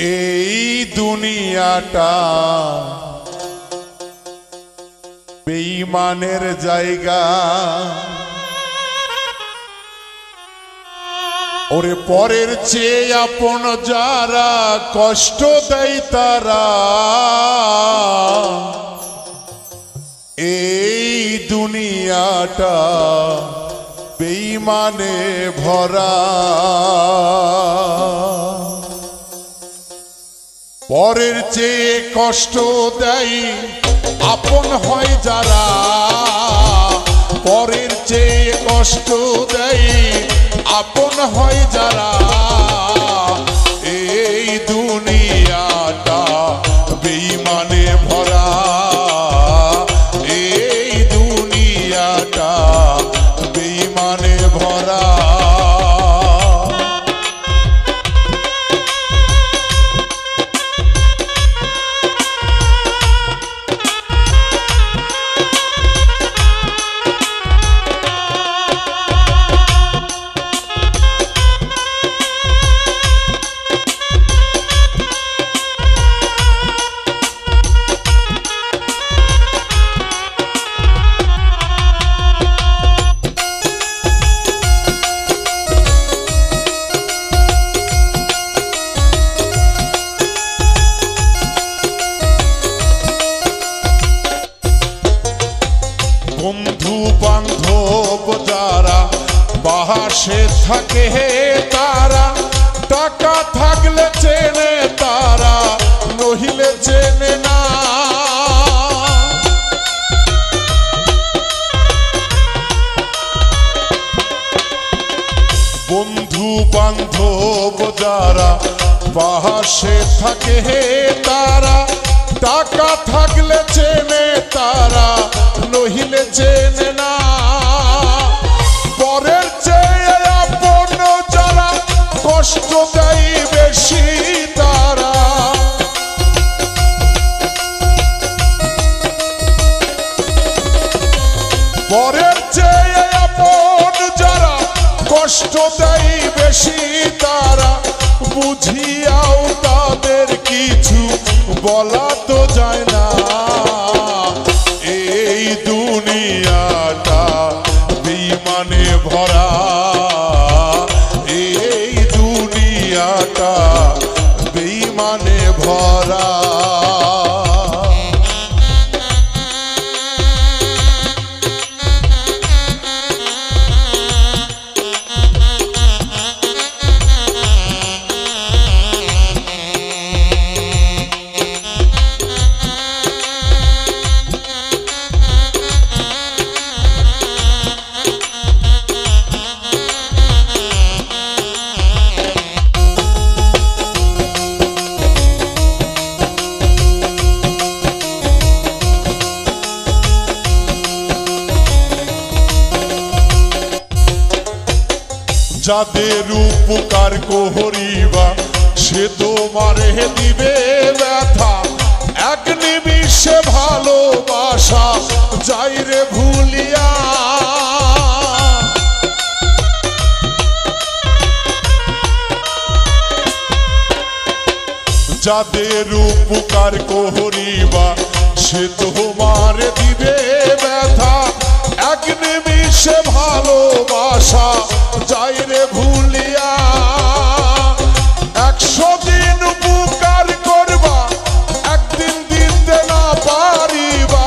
এই দুনিয়াটা বেঈমানের জায়গা। ওরে পরের চেয়ে আপন যারা কষ্ট দেয় তারা এই দুনিয়াটা বেঈমানে ভরা। পরের চেয়ে কষ্ট দেয় আপন হয় যারা, পরের চেয়ে কষ্ট দেয় আপন হয় যারা এই দুনিয়াটা বেঈমানে ভরা। এই দুনিয়াটা বেঈমানে ভরা। বন্ধু বান্ধব যারা বাহাসে থাকে তারা, টাকা থাকলে চেনে তারা নহিলে চেনে না। বন্ধু বান্ধব যারা বাহাসে থাকে তারা, টাকা থাকলে চেনে তারা নহিলে চেনে না। পরের চেয়ে আপন যারা কষ্ট দেয় বেশি তারা, পরের চেয়ে আপন যারা কষ্ট দেয় বেশি তারা, বুঝিয়াও তাদের কিছু বলা তো যায় না। এই দুনিয়াটা বেঈমানে ভরা। এই দুনিয়াটা বেঈমানে ভরা। যাদের উপকার করিবা সে তোমারে দিবে ব্যথা, এক নিমিষে ভালোবাসা যাই রে ভুলিয়া। যাদের উপকার করিবা সে তোমারে দিবে ব্যথা, এক নিমিষে ভালোবাসা যাই রে ভুলিয়া। 100 দিন উপকার করবা একদিন দিতে না পারিবা।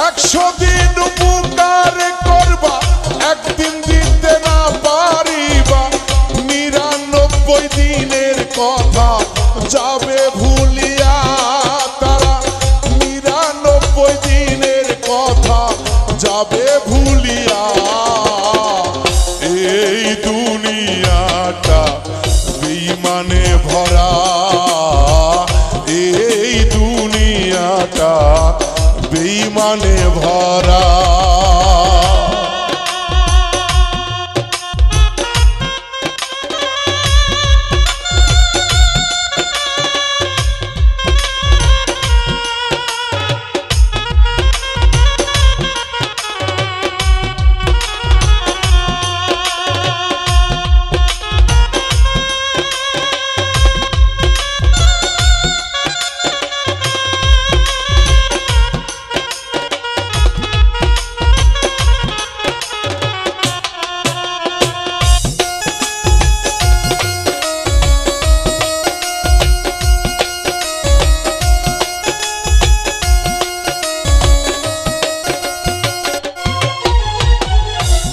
100 দিন উপকার করবা একদিন দিতে না পারিবা। 99 দিনের কথা যাবে ভুলিয়া তারা, 99 দিনের কথা যাবে ভুলিয়া। এই দুনিয়াটা বেঈমানে ভরা। এই দুনিয়াটা বেঈমানে ভরা।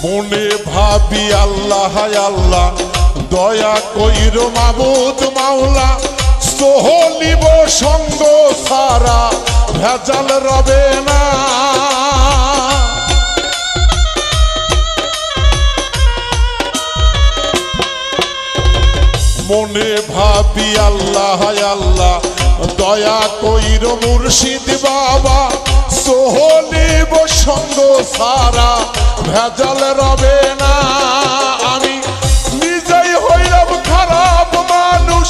মনে ভাবি আল্লাহ আল্লাহ দয়া কইর মাবুদ মাওলা সোহলিব সঙ্গ সারা ভেজাল রবে না মনে ভাবি আল্লাহ আল্লাহ দয়া কইর মুর্শিদ বাবা সোহলিব সঙ্গ সারা ভেজাল রবে না আমি নিজেই হইলাম খারাপ মানুষ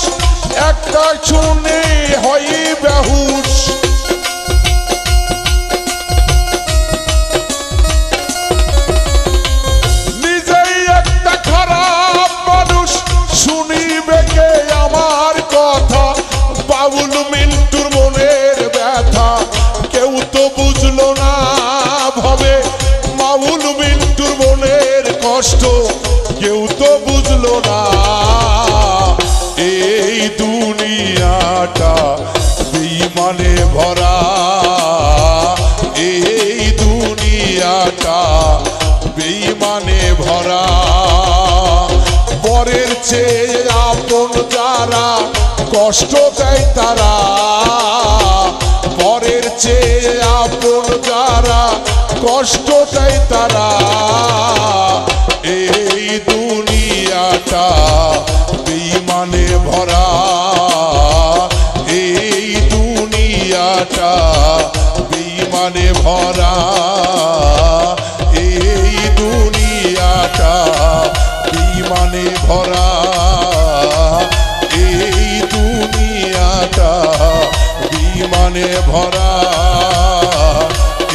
একটা শুনে হই বেহুশ নিজেই একটা খারাপ মানুষ শুনিবে কে আমার কথা বাবুল মিন্টুর মনের ব্যথা কেউ তো বুঝলো না ভাবে বাবুল মিন্টুর মনের কষ্ট কেউ তো বুঝলো না এই দুনিয়াটা বেঈমানে ভরা এই দুনিয়াটা বেঈমানে ভরা পরের চেয়ে আপন যারা কষ্ট দেয় তারা পরের চেয়ে আপন যারা কষ্ট দেয় তারা এই দুনিয়াটা বেঈমানে ভরা এই দুনিয়াটা বেঈমানে ভরা এই দুনিয়াটা বেঈমানে ভরা এই দুনিয়াটা বেঈমানে ভরা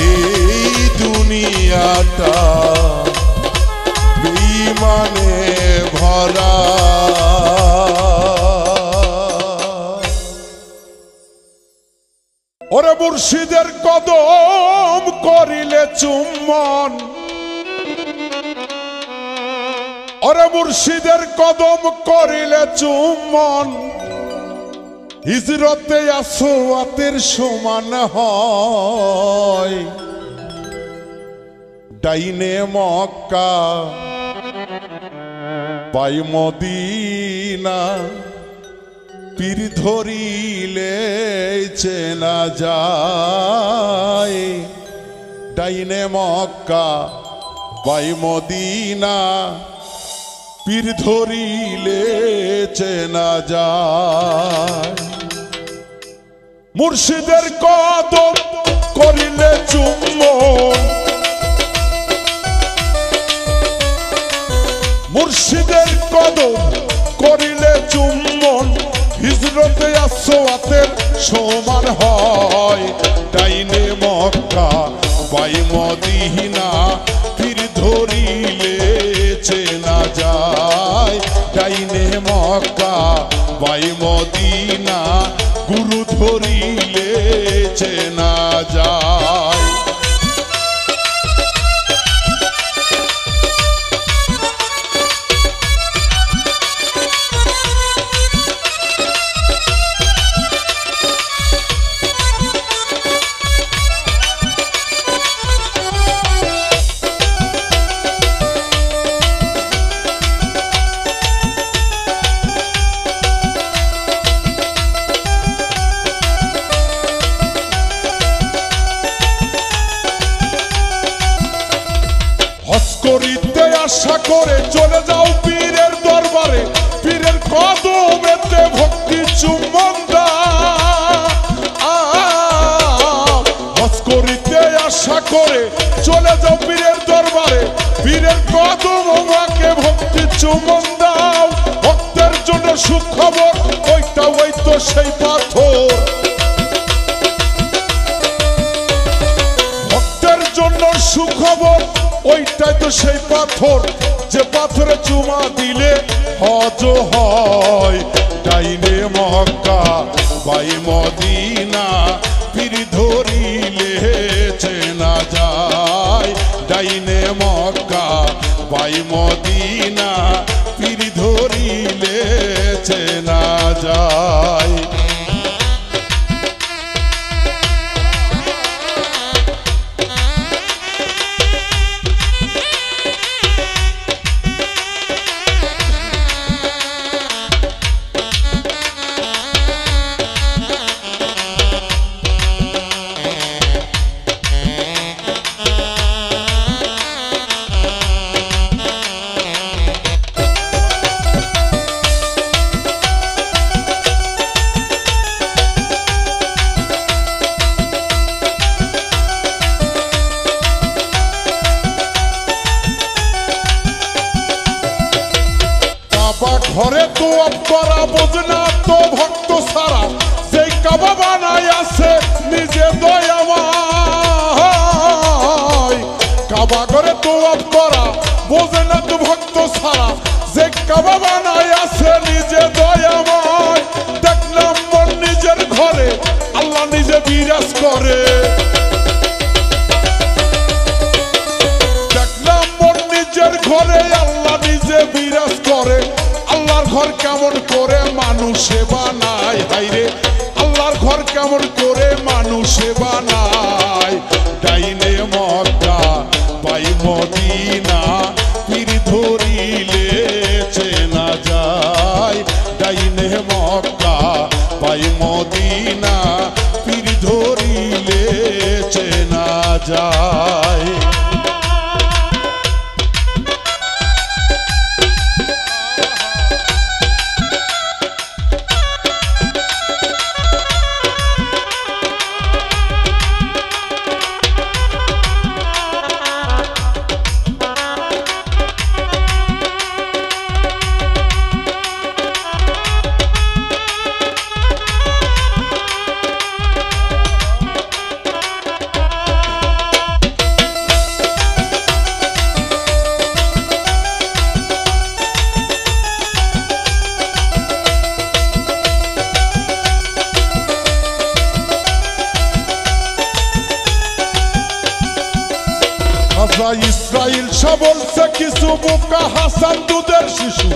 এই দুনিয়াটা বেঈমানে ভরা ওরে মুর্শিদের কদম করিলে চুম্বন ওরে মুর্শিদের কদম করিলে চুম্বন হিজরতে আসওয়াতের সমান হয় ডাইনে মক্কা পাই মদিনা পীর ধরিলে চেনা যায় ডাইনে মক্কা পাই মদিনা পীর ধরিলে চেনা যায় মুর্শিদের কদম করিলে চুম্বন মুর্শিদের কদম করিলে চুম্বন হিজরতে আসওয়াতের সমান হয় ডাইনে মক্কা বাই মদিনা পীর ধরিলে চেনা যায় ডাইনে মক্কা বাই মদিনা গুরু ধরিলে চেনা যায় করিতে আশা করে চলে যাও পীরের দরবারে পীরের কদমেতে ভক্তি চুম্বন হজ করিতে আশা করে চলে যাও পীরের দরবারে পীরের কদম আমাকে ভক্তি চুম্বন দাও ভক্তের জন্য সুখবর ওইটা ওই তো সেই পাথর ভক্তের জন্য সুখবর ওইটাই তো সেই পাথর যে পাথরে চুমা দিলে হজ হয় ডাইনে মক্কা বাই মদিনা পীর ধরিলে চেনা যায় ডাইনে মক্কা বাই মদিনা পীর ধরিলে চেনা যায় কাবা ঘরে তো করা বোঝে না তো ভক্ত সারা সেই কাবা বানায় আছে নিজে দয়াময় কাবা ঘরে তো করা বোঝে না তো ভক্ত সারা যে কাবা বানায় আছে নিজে দয়াময় দেখলাম মন নিজের ঘরে আল্লাহ নিজে বিরাজ করে দেখলাম মন নিজের ঘরে আল্লাহ নিজে বিরাজ করে আল্লাহর ঘর কেমন করে মানুষে বানায় হায়রে আল্লাহর ঘর কেমন করে মানুষে বানায় ডাইনে মক্কা বাই মদিনা পীর ধরিলে চেনা যায় ডাইনে মক্কা বাই মদিনা পীর ধরিলে চেনা যায় ইসরাইল বলছে কিছু বোকা হাসান দুধের শিশু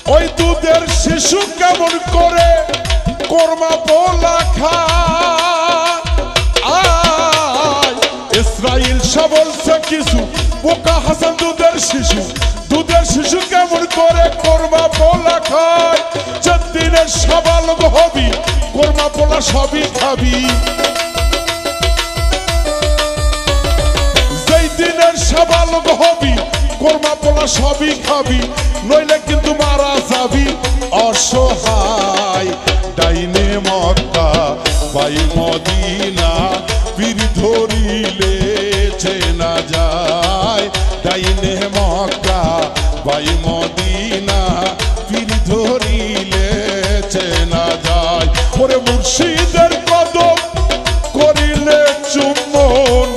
ওই দুধের শিশু কেমন করে কোরমা পোলা খায় ইসরাইল বলছে কিছু বোকা হাসান দুধের শিশু কেমন করে কোরমা পোলা খায় যেদিনের সাবালক হবি কোরমা পোলা সবই খাবি দিনের সাবালক হবি কোরমা পোলা সবই খাবি নইলে কিন্তু মারা যাবি অসহায় ডাইনে মক্কা বাই মদিনা পীর ধরিলে চেনা যায় ডাইনে মক্কা বাই মদিনা পীর ধরিলে চেনা যায় ওরে মুর্শিদের কদম করিলে চুম্বন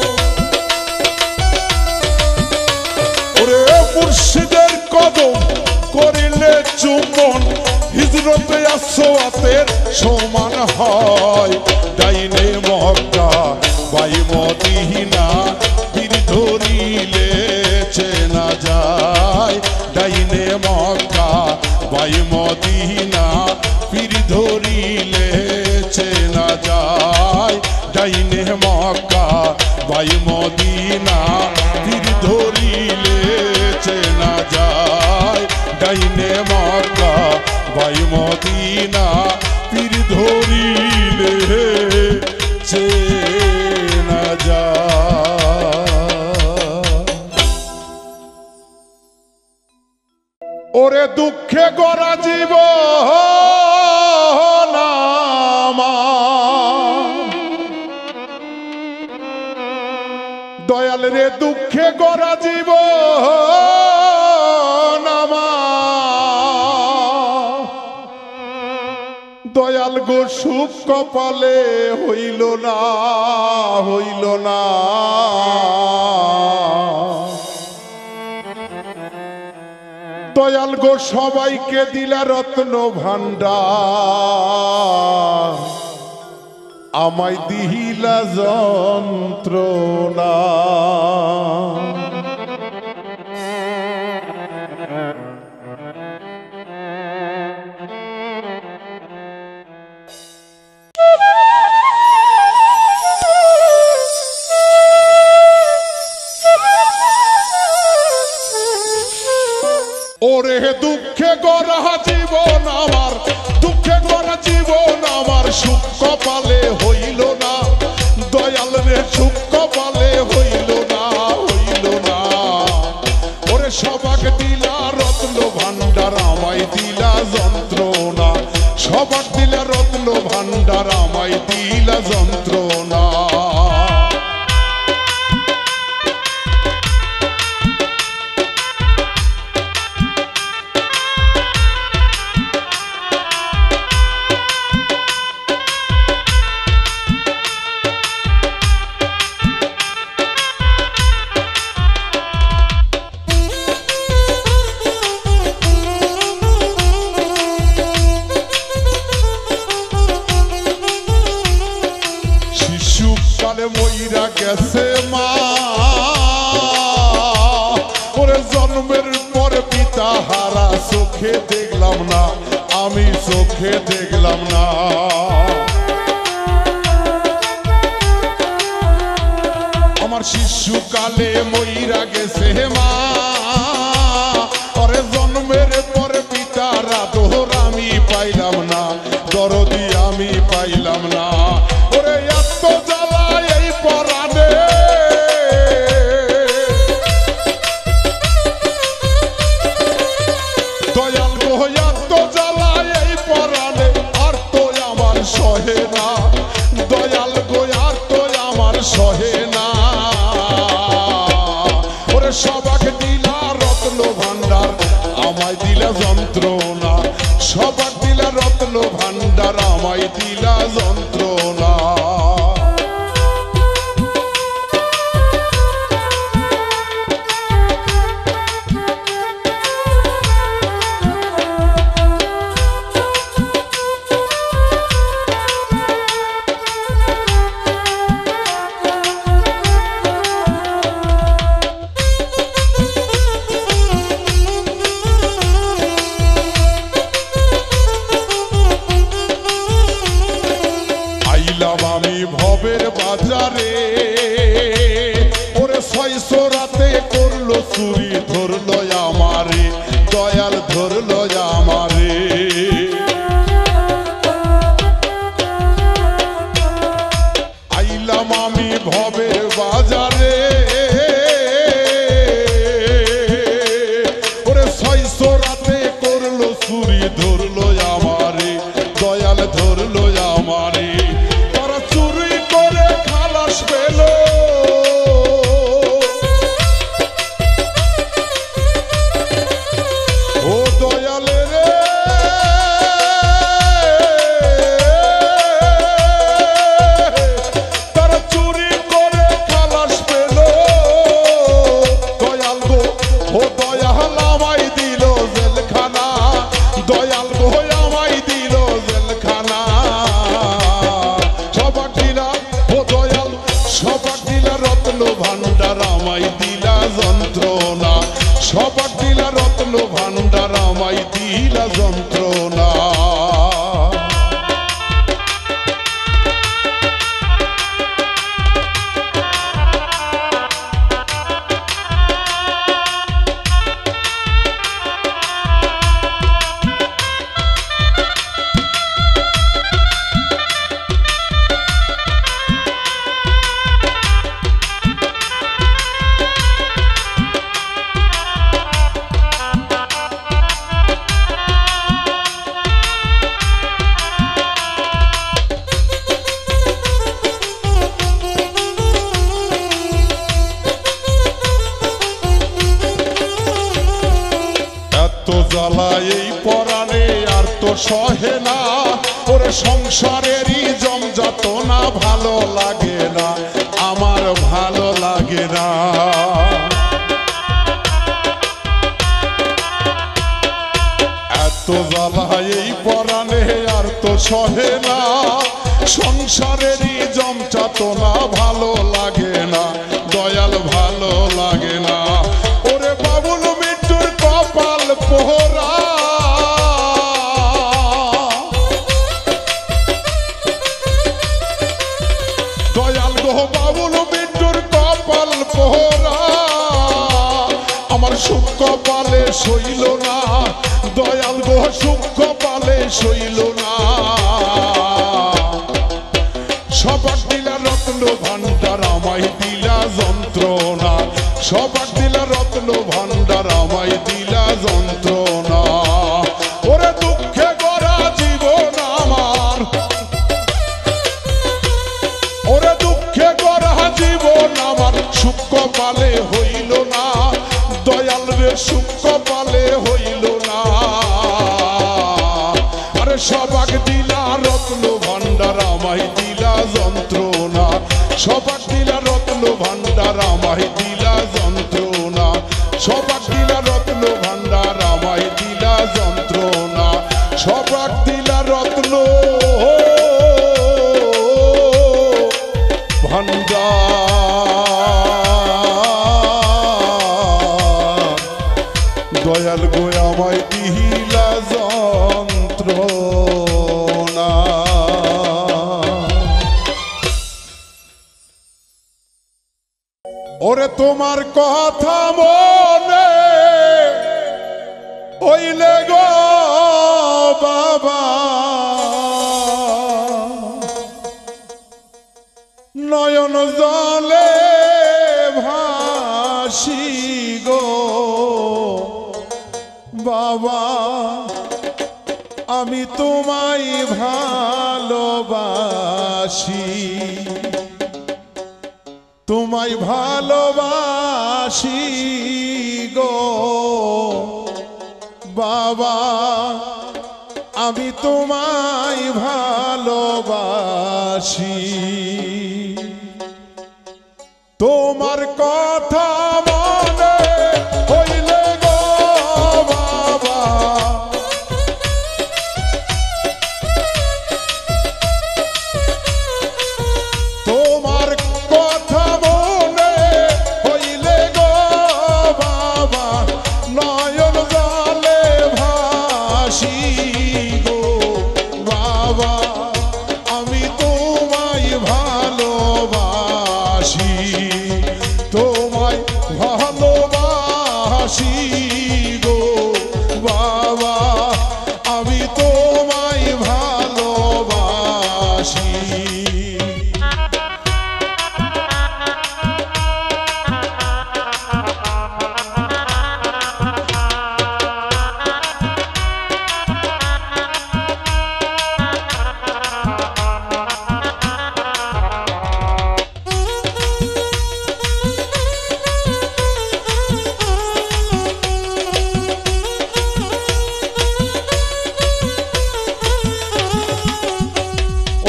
মুর্শিদের কদম করিলে চুম্বন হিজরতে আসওয়াতের সমান হয় ডাইনে মক্কা বাই মদিনা পীর ধরিলে চেনা যায় ডাইনে মক্কা বাই মদিনা পীর ধরিলে চেনা যায় ডাইনে মক্কা বাই মদিনা পীর ধরিলে চেনা যায় ডাইনে মক্কা বাই মদিনা পীর ধরিলে চেনা যায় ওরে দুঃখে গড়া জীবন দয়াল রে দুঃখে গড়া জীবন দয়াল গো সুখ কপালে হইল না দয়াল গো সবাইকে দিলা রত্ন ভান্ডার আমায় দিহিলা যন্ত্রণা ওরে দুঃখে গড়া জীবন আমার দুঃখে গড়া জীবন আমার সুখ কপালে হইল না দয়াল রে সুখ কপালে হইল না ওরে সবাক দিলা রত্ন ভান্ডার আমায় দিলা যন্ত্রণা সবাক দিলা রত্ন ভান্ডার আমায় দিলা যন্ত্রণা ওরে জন্মের পরে পিতা হারা চোখে দেখলাম না, আমি চোখে দেখলাম না। আমার শিশুকালে মইরা গেছে মা, ওরে জন্মের পরে পিতারা দোহর আমি পাইলাম না, দরদি আমি পাইলাম না। ওরে এত জ্বালা এই পরাণে, দয়াল গো এত জ্বালা এই পরাণে, আর তো আমার সহে না, দয়াল গো আর তো আমার সহে না। ওরে সবাক দিলা রত্ন ভান্ডার, আমায় দিলা যন্ত্রণা, সবাক দিলা রত্ন ভান্ডার, আমায় দিলা যন্ত্রণা। আমি ভবের বাজারে, ওরে 600 রাতে করলো চুরি, ধরলো আমারে, দয়াল ধরলো আমারে। আইলাম আমি ভবের বাজারে, ওরে 600 রাতে করলো চুরি, ধরলো আমারে, দয়াল ধরলো আমারে। চুরি করে খালাস পেল, ও দয়ালে রে, তারা চুরি করে খালাস পেল, দয়াল গো ও দয়াল আমায় দিল জেলখানা, দয়াল গো আমায় দিল জেলখানা। সবাক দিলা রত্ন ভান্ডার, আমায় দিলা যন্ত্রণা, সবাক দিলা রত্ন ভান্ডার, আমায় দিলা যন্ত্রণা। জ্বালা এই পরাণে আর তো সহে না, ওরে সংসারেরই জমযাতনা ভালো লাগে না, আমার ভালো লাগে না। এত জ্বালা এই পরাণে আর তো সহে না, সংসারেরই জমযাতনা ভালো লাগে না, দয়াল ভালো লাগে না। ওরে বাবুল মৃত্যুর কপাল পোহরা, দয়াল গো বাবুল মৃত্যুর কপাল পোহরা, আমার সুখ কপালে সইল না, দয়াল গো সুখ কপালে সইল না। সবাক দিলা রত্ন ভান্ডার, আমায় দিলা যন্ত্রণা, সবাক দিলা রত্ন ভান্ডার, আমায় দিলা যন্ত্রণা। ওরে দুঃখে গড়া জীবন আমার, ওরে দুঃখে গড়া জীবন আমার, সুখ কপালে হইল না, দয়াল রে সুখ কপালে হইল না। আরে সবাক দিলা রত্ন ভান্ডার, আমায় দিলা যন্ত্রণা, সবাক দিলা রত্ন ভান্ডার, আমায় দিলা যন্ত্রণা, সবাক দিলা রত্ন ভান্ডার, আমায় দিলা যন্ত্রণা, সবাক দিলা রত্ন ভান্ডার। দয়াল গো আমায় দিলা যন্ত্রণা। ওরে তোমার কথা মনে হইলে গো বাবা নয়ন জলে ভাসি গো বাবা আমি তোমায় ভালোবাসি, তোমায় ভালোবাসি গো বাবা আমি তোমায় ভালোবাসি। তোমার কথা মনে হইলে গো বাবা তোমার কথা মনে হইলে গো বাবা নয়ন জলে ভাসি গো বাবা আমি তোমায় ভালোবাসি, তোমায় ভালোবাসি গো বাবা আমি তোমায় ভালোবাসি।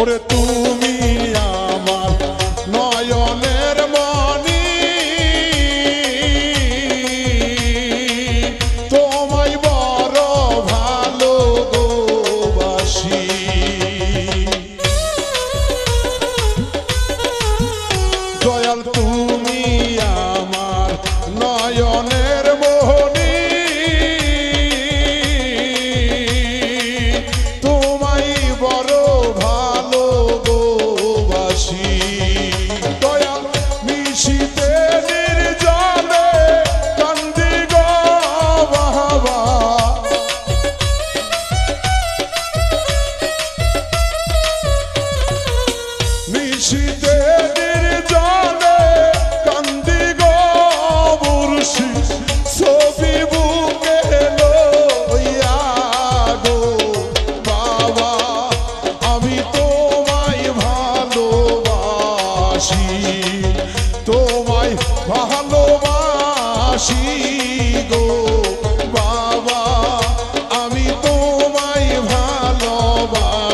ওরে তুমি আমার নয়নের মণি তোমায় বড় ভালোবাসি, দয়াল তুমি আমার নয়নের মণি তোমায় বড় ভালোবাসি, দয়াল মিশিতে নির্জনে কান্দি গো বাবা মিশিতে নির্জনে কান্দি গো মুর্শি ছবি বুকে লইয়া গো বাবা আমি তোমায় ভালোবাসি, তোমায় ভালোবাসি গো বাবা আমি তোমায় ভালোবাসি।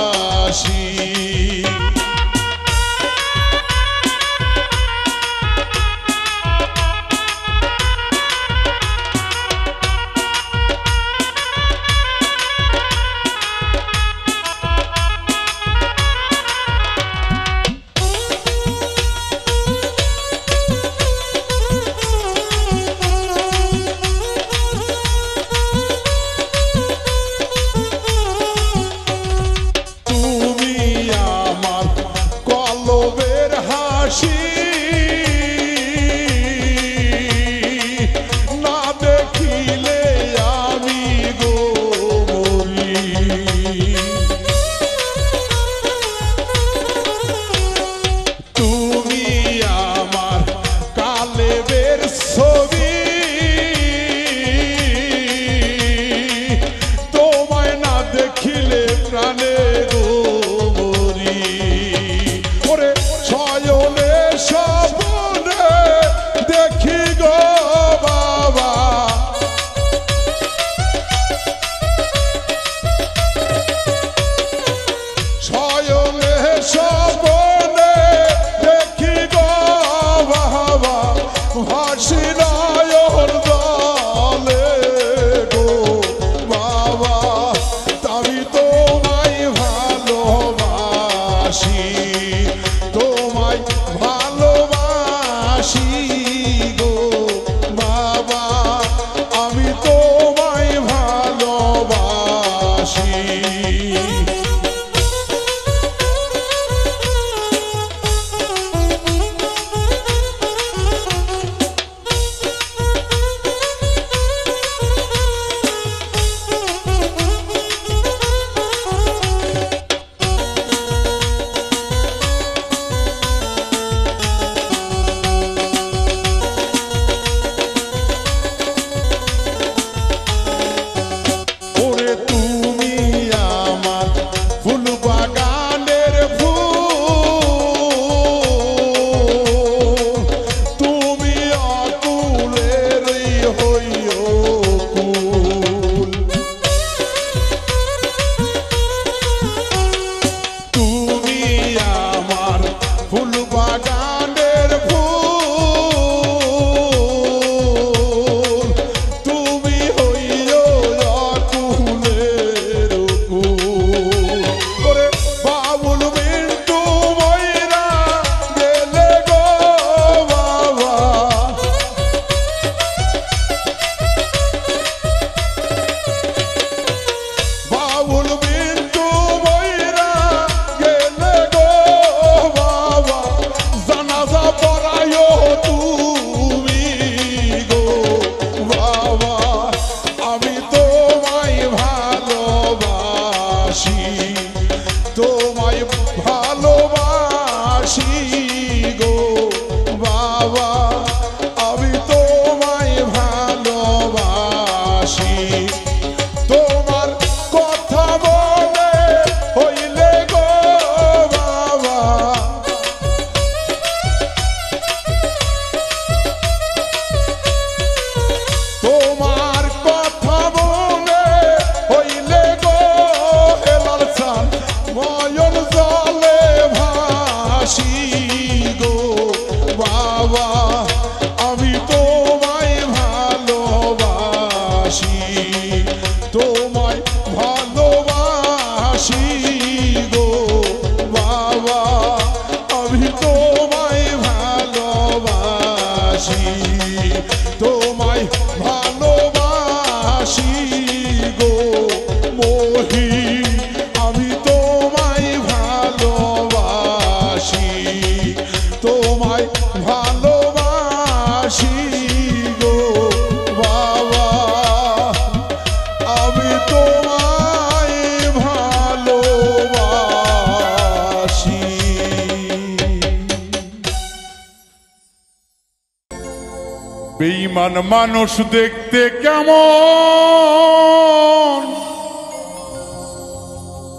বেঈমান মানুষ দেখতে কেমন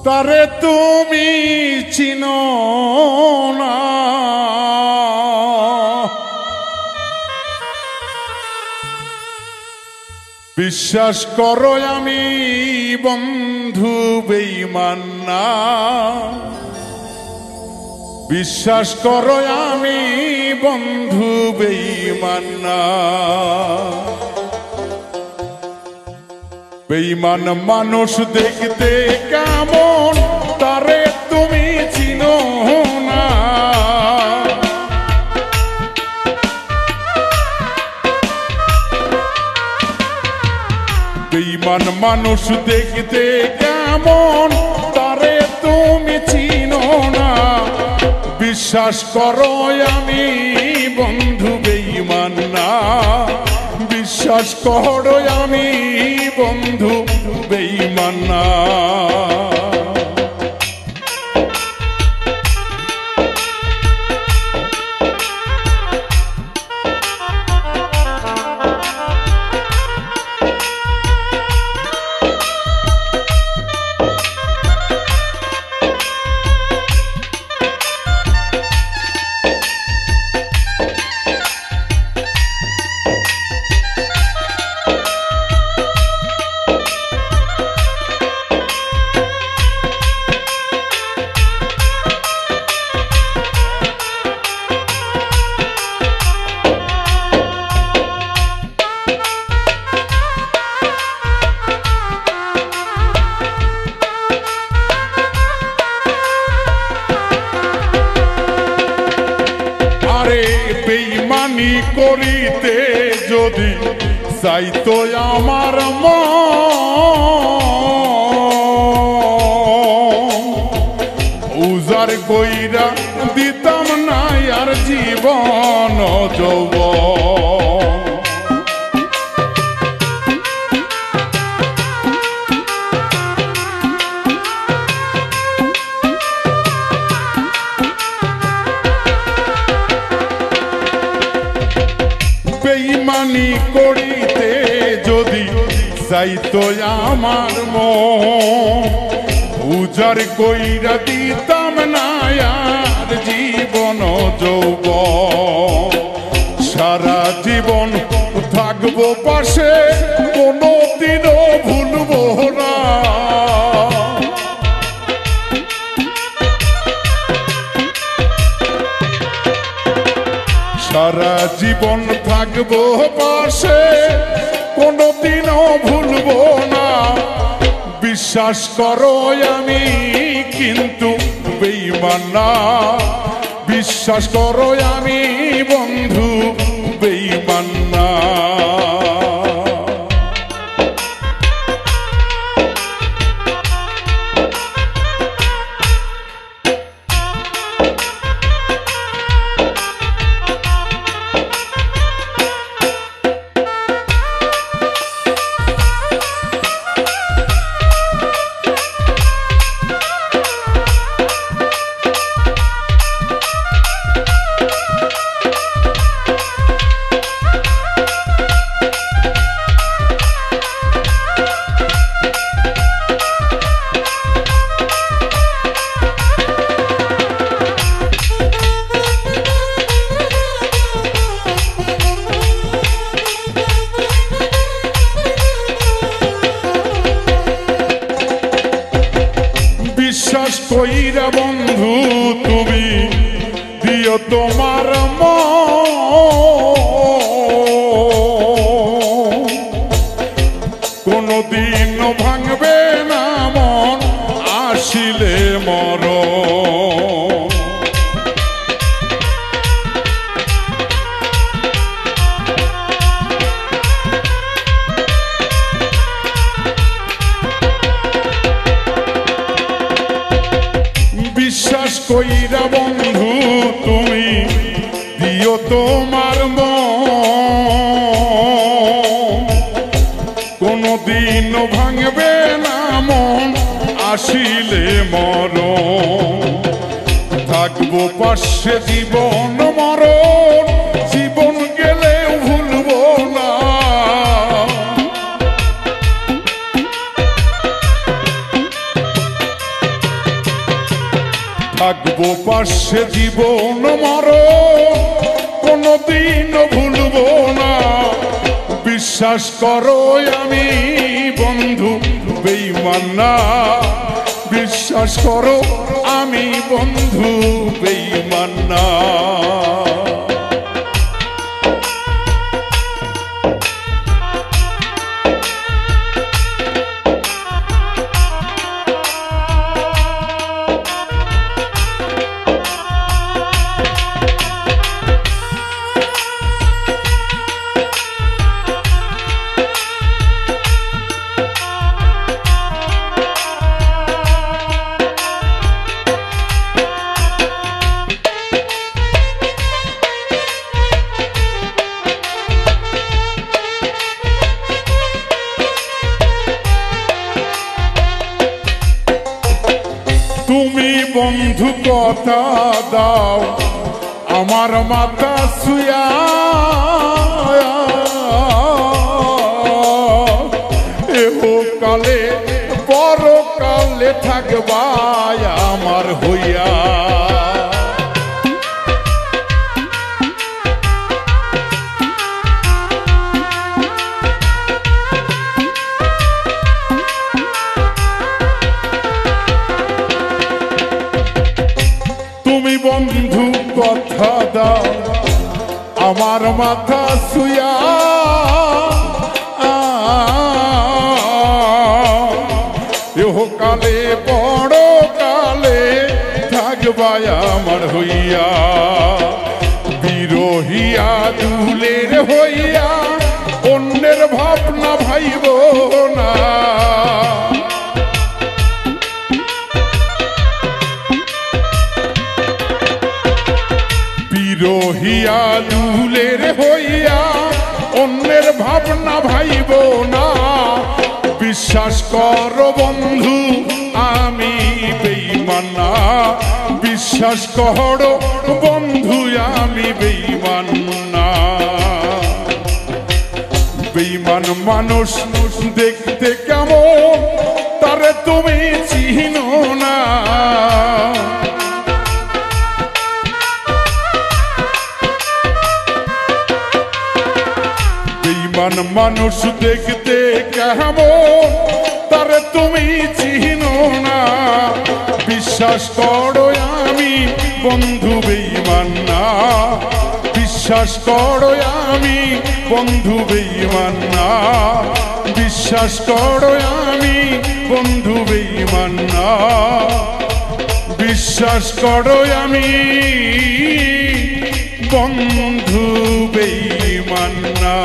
তারে তুমি চিনো না। বিশ্বাস করো আমি বন্ধু বেঈমান না, বিশ্বাস করো আমি বন্ধু বেঈমান না। বেঈমান মানুষ দেখতে কেমন তারে তুমি চিনো না। বেঈমান মানুষ দেখতে কেমন তারে তুমি চিনো না। বিশ্বাস করো আমি বন্ধু বেঈমান না, বিশ্বাস করো আমি বন্ধু বেঈমান না। বেঈমানি করিতে যদি চাইতো আমার মন, উজার কইরা দিতাম না আর জীবন যৌবন। বেঈমানি করিতে যদি চাইতো আমার মন, উজার কইরা দিতাম না আর জীবন যৌবন। সারা জীবন থাকবো পাশে, কোনোদিনও ভুলবো না। সারা জীবন থাকবো পাশে, কোনোদিনও ভুলবো না। বিশ্বাস করো আমি কিন্তু বেঈমান না, বিশ্বাস করো আমি বন্ধু বেঈমান না। বিশ্বাস কইরা বন্ধু তুমি দিও তোমার মন, কোনদিন ভাঙবে না মন আসিলে মরণ। বিশ্বাস কইরা বন্ধু তুমি দিও তোমার মন, কোনদিন ভাঙবে না মন আসিলে মরণ। থাকবো পাশে জীবন মরণ, জীবন গেলেও ভুলবো না। থাকবো পাশে জীবন মরণ কোনদিন ভুলবো না বিশ্বাস করো আমি বন্ধু বেঈমান না বিশ্বাস করো আমি বন্ধু বেঈমান না তুমি বন্ধু কথা দাও আমার মাথা ছুঁয়া কালে পরকালে থাকবা আমার হইয়া তুমি বন্ধু কথা দাও আমার মাথা ছুঁয়া কালে বড় কালে থাকবা আমার হইয়া বিরহিয়া দুলের হইয়া অন্যের ভাবনা ভাইব না বিরহিয়া দুলের হইয়া অন্যের ভাবনা ভাইব না বিশ্বাস করো বন্ধু আমি বেঈমান না বিশ্বাস করো বন্ধু আমি বেঈমান না বেঈমান মানুষ দেখতে কেমন তারে তুমি চিনো না বেঈমান মানুষ দেখতে কেমন তারে তুমি চিনো না বিশ্বাস করো আমি বন্ধু বেঈমান না বিশ্বাস করো আমি বন্ধু বেঈমান না বিশ্বাস করো আমি বন্ধু বেঈমান না বিশ্বাস করো আমি বন্ধু বেঈমান না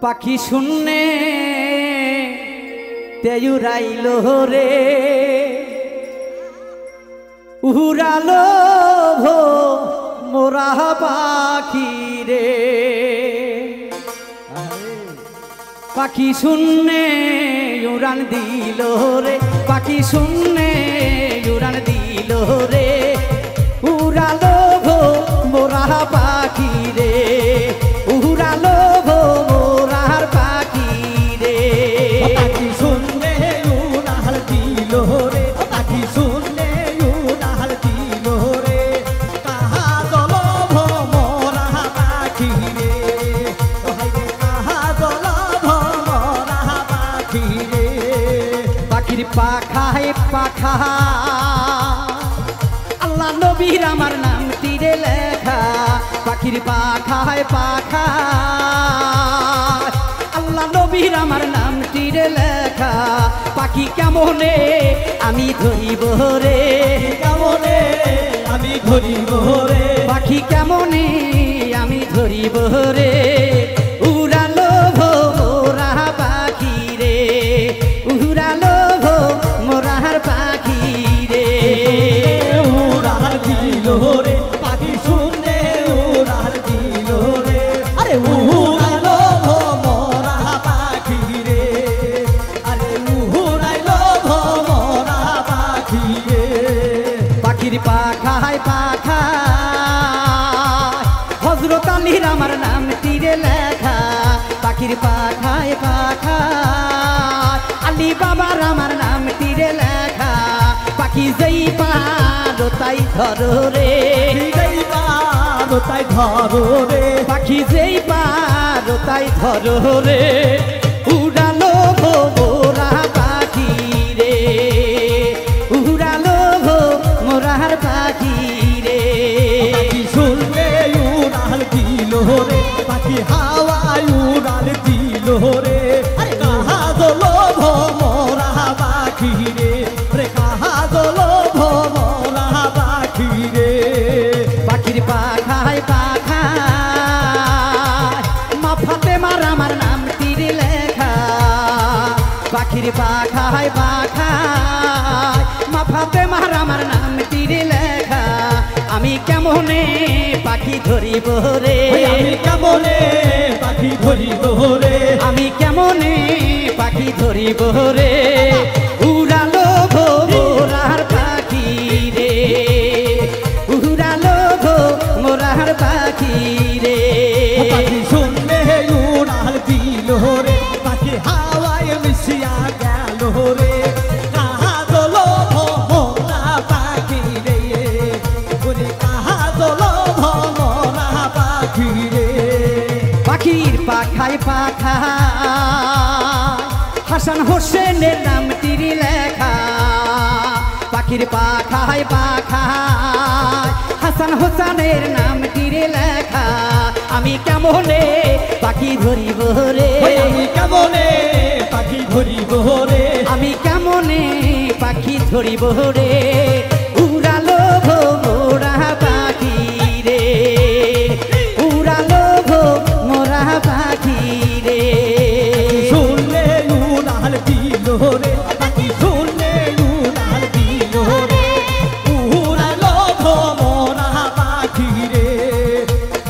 পাখি শূন্যে তেয়ুরাইল রে উড়ালো মোরা পাখি রে পাখি শূন্যে উড়ান দিল রে পাখি শূন্যে উড়ান দিল রে উড়ালো মোরা পাখি রে উড়ালো মোরার পাখি রে পাখি শুনলে উড়াল দিল রে পাখি শুনলে উড়াল দিল রে কাহা দল ভমরা পাখি রে কাহা দল ভমরা পাখি রে পাখির পাখায় পাখা আল্লাহ নবীর আমার নাম তীরে লেখা পাখির পাখায় পাখা আল্লাহ নবীর আমার নাম তীরে লেখা পাখি কেমনে আমি ধরিব রে কেমনে আমি ধরিব রে পাখি কেমনে আমি ধরিব রে উড়ালো মোরা পাখি রে উড়ালো মোরার পাখি রে উড়াল দিল রে পাখি শুনলে উড়াল দিল রে আরে উড়ালো ভমরা পাখি রে আরে উড়াইলো ভমরা পাখি রে পাখির পাখায় পাখা হজরত পাখি যেই পারো তাই ধরো রে যেই পারো তাই ধরো রে পাখি যেই পারো তাই ধরো রে উড়ালো গো মোরা পাখি রে উড়ালো গো মোরার পাখি রে পাখি শুনলে উড়াল দিল রে পাখি হাওয়ায় উড়াল দিল রে আরে কাহা দলো ভোমরা পাখি রে রে কাহা দলো ভোমরা পাখি রে পাখির পাখায় পাখায় মাফাতে মার আমার নাম তীর লেখা পাখির পাখায় পাখায় মাফাতে মার আমার নাম তীর লেখা আমি কেমনে পাখি ধরিব রে আমি কেমনে পাখি ধরিব রে আমি কেমনে পাখি ধরিব রে উড়ালো গো মোরার পাখি রে উড়ালো গো মোরার পাখি রে পাখি শুনলে উড়াল দিল রে পাখি হাওয়ায় মিশিয়া গেল রে কাহা দলো ভোমরা পাখি রে ওরে কাহা দলো ভোমরা পাখি রে পাখির পাখায় পাখায় হাসান হোসেনের নাম তীর লেখা পাখির পাখায় পাখায় হাসান হোসেনের নাম তীর লেখা আমি কেমনে পাখি ধরিব রে আমি কেমনে পাখি ধরিব রে আমি কেমনে পাখি ধরিব রে উড়ালো গো মোরা পাখি রে উড়ালো গো মোরা পাখি রে শুনলে উড়াল দিল রে পাখি শুনলে উড়াল দিল রে উড়ালো ভোমরা পাখি রে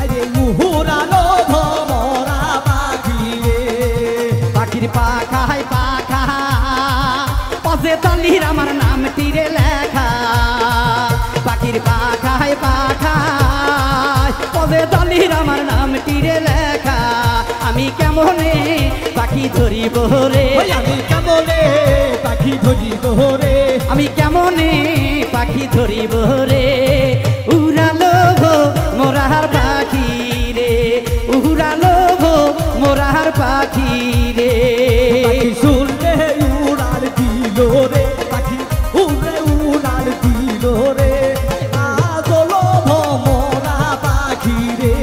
আরে উড়ালো ভোমরা পাখি রে পাখির পাখায় পাখা পাশে তালির আমার নাম তীরে লেখা পাখির পাখায় পাখা পাশে তালির আমার নাম তীরে লেখা আমি কেমনে পাখি ধরিব রে আমি কেমনে পাখি ধরিব রে আমি কেমনে পাখি ধরিব রে উড়ালো গো মোরার পাখি রে উড়ালো গো মোরার পাখি রে পাখি শুনলে উড়াল দিল রে পাখি উড়ে উড়াল দিল রে আদলো ভোমরা পাখি রে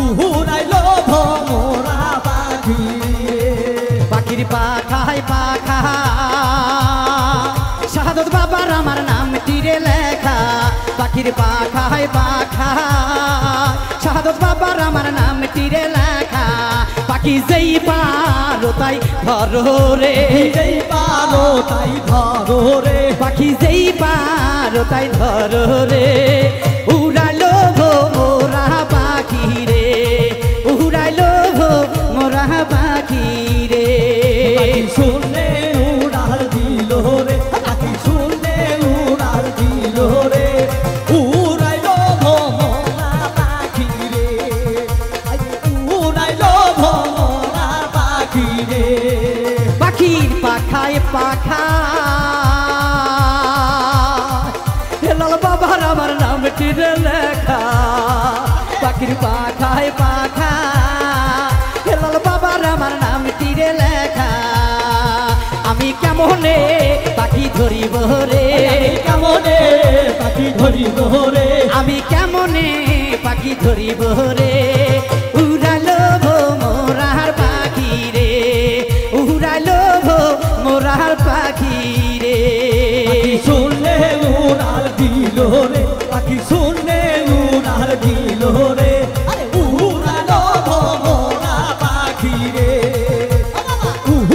উড়াইলো ভোমরা পাখি রে পাখির পাখায় পাখা শাহাদত বাবার আমার নাম তীরে লেখা পাখির পাখায় পাখা শাহাদত বাবার আমার নাম তীরে লেখা পাখি যেই পারো তাই ধরো রে যেই পারো তাই ধরো রে পাখি যেই পারো তাই ধরো রে উড়ালো গো মোরা পাখি রে উড়ালো গো মোরা পাখি রে পাখি শুনলে উড়াল দিল রে পাখি শুনলে উড়াল দিল রে উড়াইলো ভোমরা পাখি রে উড়াইলো ভোমরা পাখি রে পাখির পাখায় পাখা লাল বাবার আমার নাম তীরে লেখা পাখির পাখায় পাখা লাল বাবার আমার নাম তীরে লেখা আমি কেমনে পাখি ধরিব রে আমি কেমনে পাখি ধরিব রে আমি কেমনে পাখি ধরিব রে উড়ালো গো মোরার পাখি রে উড়ালো গো মোরার পাখি রে পাখি শুনলে উড়াল দিল রে পাখি শুনলে উড়াল দিল রে আরে উড়ালো ভোমরা পাখি রে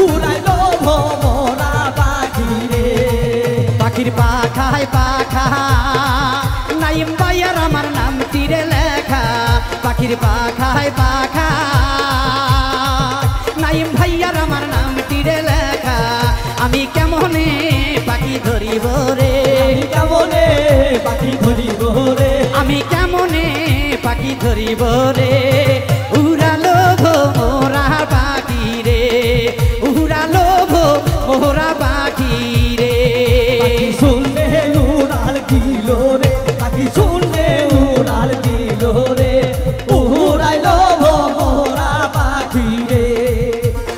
উড়াইলো ভোমরা পাখি রে পাখির পাখায় পাখা নাইম ভাইয়ার আমার নাম তীরে লেখা পাখির পাখায় পাখা নাইম ভাইয়ার আমার নাম তীরে লেখা আমি কেমনে পাখি ধরিব রে আমি কেমনে পাখি ধরিব রে আমি কেমনে পাখি ধরিব রে উড়ালো গো মোরা পাখি রে উড়ালো গো মোরা পাখি রে পাখি শুনলে উড়াল দিল রে পাখি শুনলে উড়াল দিল রে উড়াইলো ভোমরা পাখি রে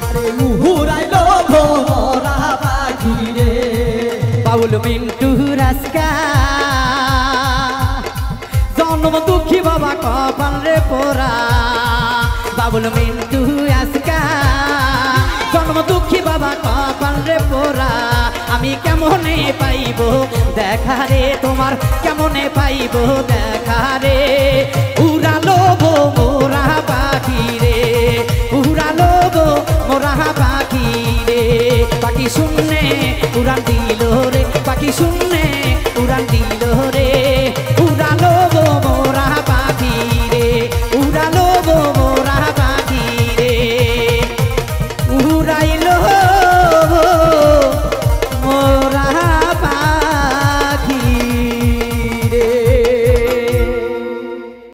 আরে উড়াইলো ভোমরা পাখি রে বাউল মিন্টু রাস্কা জন্ম দুঃখী বাবা কপাল রে পোরা বাবুল মিন্টু আজকা জন্ম দুঃখী বাবা কপাল রে পোরা আমি কেমনে পাইব দেখা রে তোমার কেমনে পাইব দেখা রে উড়ালো গো মোরা পাখি রে উড়ালো গো মোরা